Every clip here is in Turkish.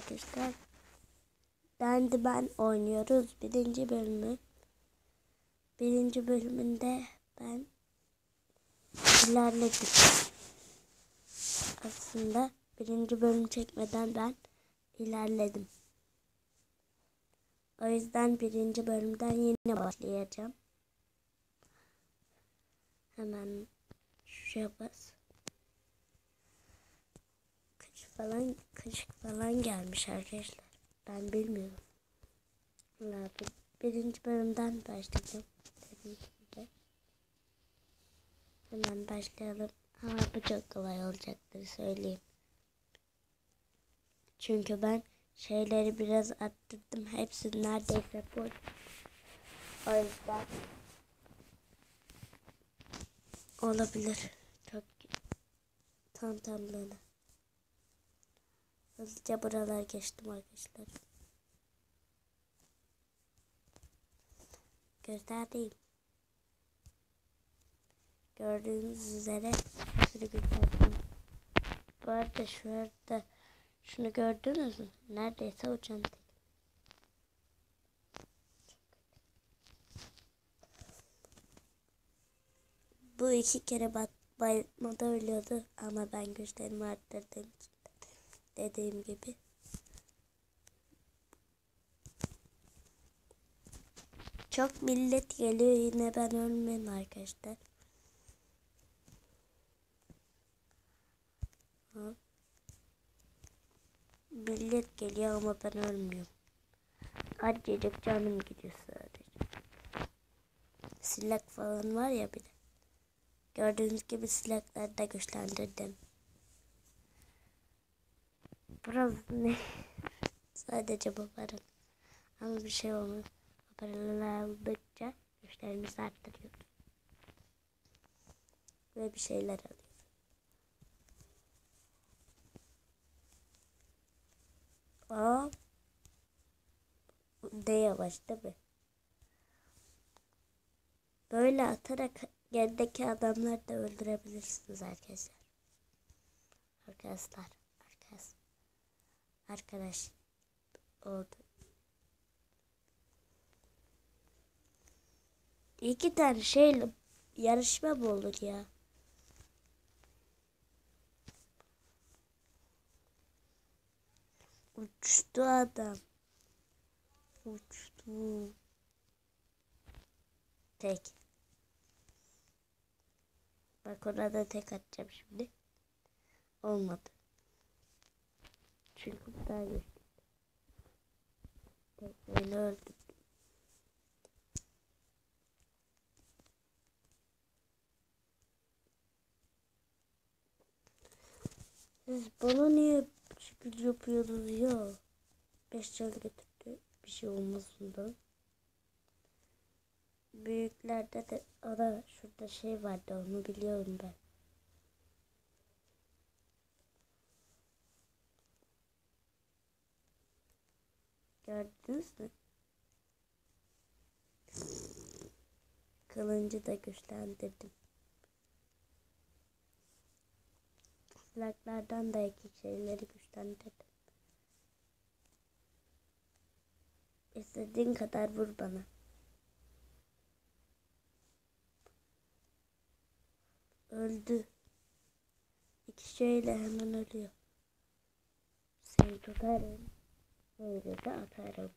arkadaşlar. Ben oynuyoruz birinci bölümü. Birinci bölümünde ben ilerledim. Aslında birinci bölüm çekmeden ben ilerledim. O yüzden birinci bölümden yine başlayacağım. Hemen şuraya bas. Kaşık falan gelmiş arkadaşlar. Ben bilmiyorum. Birinci bölümden başlayacağım. Hemen başlayalım. Ama bu çok kolay olacaktır söyleyeyim. Çünkü ben şeyleri biraz attırdım. Hepsi neredeyse boş. O yüzden olabilir. Çok tantanlığına. Hızlıca buralar geçtim arkadaşlar. Göstereyim. Gördüğünüz üzere hepsini gösterdim. Bu arada şurada şunu gördünüz mü? Neredeyse uçan tek. Bu 2 kere bayılmada ölüyordu ama ben güçlerimi arttırdım. Dediğim gibi. Çok millet geliyor, yine ben ölmem arkadaşlar. Millet geliyor ama ben ölmüyorum. Acıcık canım gidiyor sadece. Silah falan var ya bir de. Gördüğünüz gibi silahları da güçlendirdim. Burası ne? Sadece bu para. Ama bir şey olmaz. Bu paraları aldıkça güçlerimizi arttırıyoruz. Ve bir şeyler alıyoruz. Aa, de yavaş değil mi? Böyle atarak gerideki adamları da öldürebilirsiniz arkadaşlar. Arkadaş oldu. 2 tane şeyle yarışma mı olur ya? Uçtu adam. Uçtu. Tek. Bak ona da tek atacağım şimdi. Olmadı. Çünkü daha güçlü. Tekneyle öldüm. Siz bana niye şekil yapıyorsunuz ya? 5 can getirdi. Bir şey olmaz bundan. Büyüklerde de ara şurada şey vardı, onu biliyorum ben. Gördünüz mü? Kılıncı da güçlendirdim. Silahlardan da 2 şeyleri güçlendirdim. İstediğin kadar vur bana. Öldü. 2 şeyle hemen ölüyor. Seni tutarım. Böyle de atarım.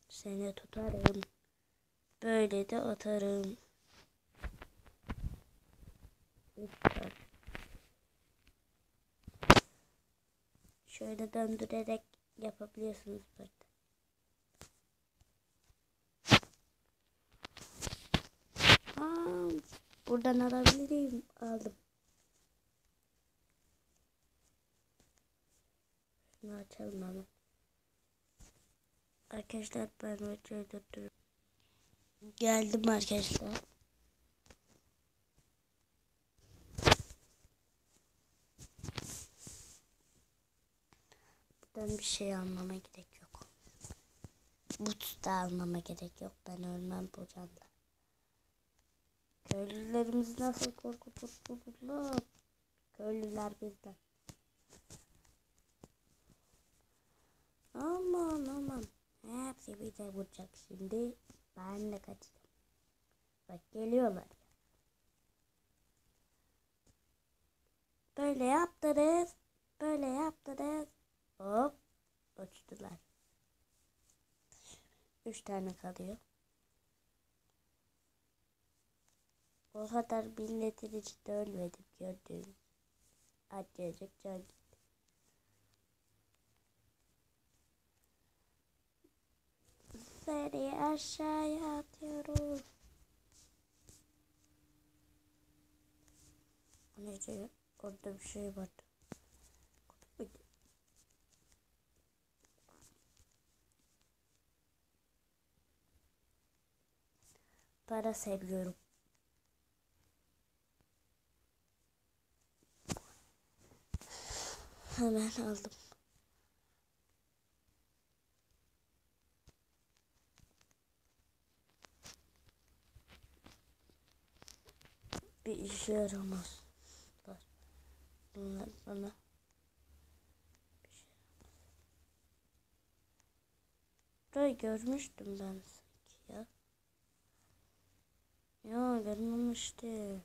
Seni tutarım. Böyle de atarım. Şöyle döndürerek yapabiliyorsunuz burada. Buradan alabilirim. Aldım. Şunu açalım ama. Arkadaşlar ben videoyu durduruyorum. Geldim arkadaşlar. Buradan bir şey almama gerek yok. But da almama gerek yok. Ben ölmem bu canda. Köylülerimiz nasıl korkuturlar? Köylüler bizden. Aman aman. Hepsi bir de vuracak şimdi. Ben de kaçtım. Bak geliyorlar. Böyle yaptınız. Böyle yaptınız. Hop. Uçtular. 3 tane kalıyor. O kadar milletin içinde ölmedim gördüğünüz. Acayacık can gitti. Seni aşağıya atıyorum. Neyse orada bir şey vardı. Para seviyorum. Hemen aldım. Bir işe yaramaz. Bunlar bana bir şey yaramaz. Burayı görmüştüm ben sanki ya. Ya görmemiştim.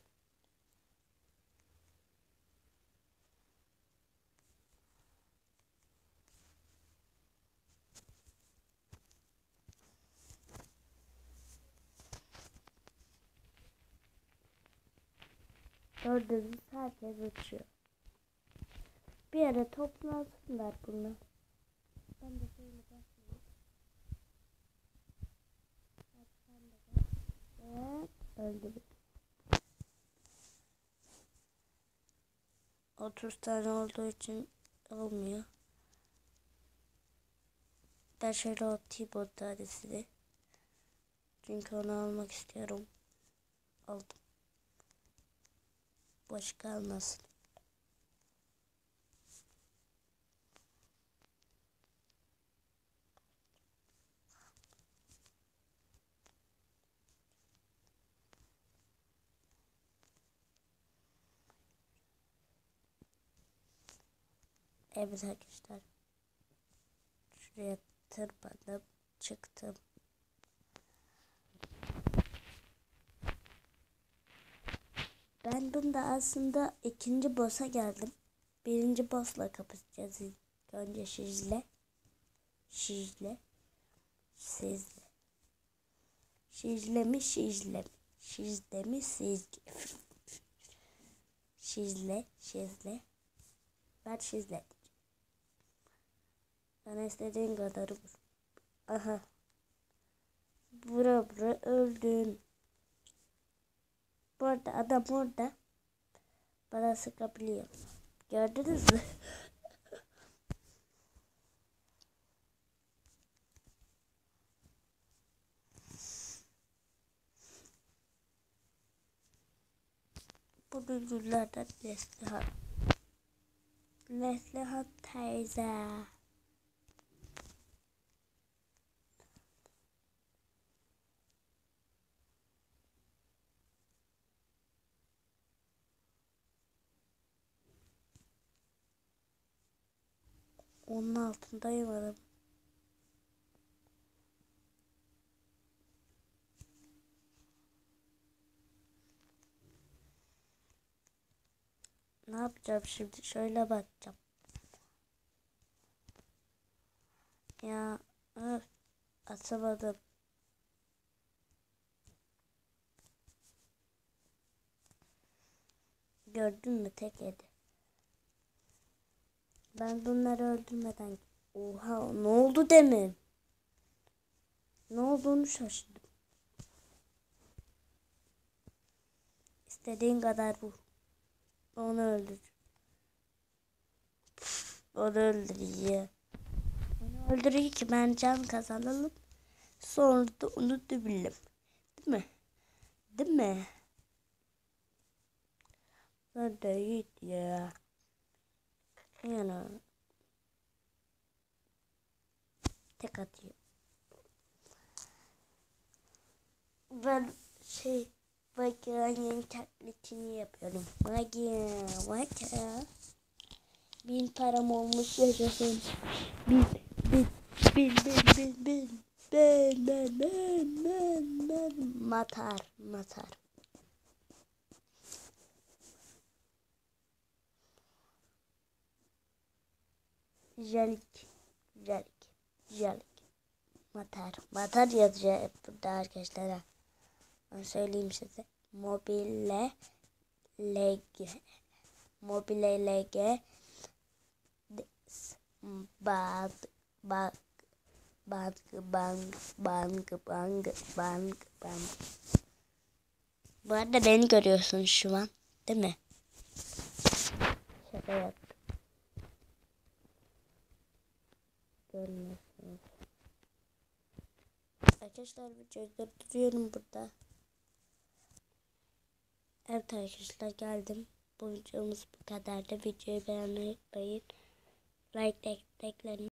Gördüğünüz herkes uçuyor. Bir yere toplansınlar bunlar. Ben de şöyle bakayım. Evet, öldü. 30 tane olduğu için olmuyor. Ben şöyle atayım o tanesini. Çünkü onu almak istiyorum. Aldım. Boş kalmasın. Evet arkadaşlar. Şuraya tırmanıp çıktım. Ben bunda aslında ikinci boss'a geldim. Birinci boss'la kapışacağız. Önce sizle. Sizle mi? Sizle mi? Sizle. Ben sizle. Bana istediğin kadar vur. Aha. Bura öldün. Bu arada adam orada. Bana sıkabiliyor. Gördünüz mü? Bu bilgilerden Neslihan. Neslihan teyze. Onun altındayım adam. Ne yapacağım şimdi? Şöyle bakacağım. Ya atamadım. Gördün mü tek yedi. Ben bunları öldürmeden... Oha ne oldu demin? Ne olduğunu şaşırdım. İstediğin kadar vur. Onu öldür. Onu öldürüyor. Onu öldürüyor ki ben can kazanalım. Sonra da onu dövelim. Değil mi? Değil mi? Ben de git ya. Yani. Tek atıyor. Ben Magia'nın taklitini yapıyorum. Magia. 1000 param olmuş yaşasın. 1000. Bin bin bin bin. Ben. Matar. Jelik. Matar yazacak burada arkadaşlar. Ben söyleyeyim size. Mobile LG bad bank. Bu arada beni görüyorsun şu an, değil mi? Şaka yaptım. Görmüyorsunuz. Arkadaşlar videoyu durduruyorum burada. Evet arkadaşlar geldim. Bu videomuz bu kadar da videoyu beğenmeyi unutmayın. Like desteklerini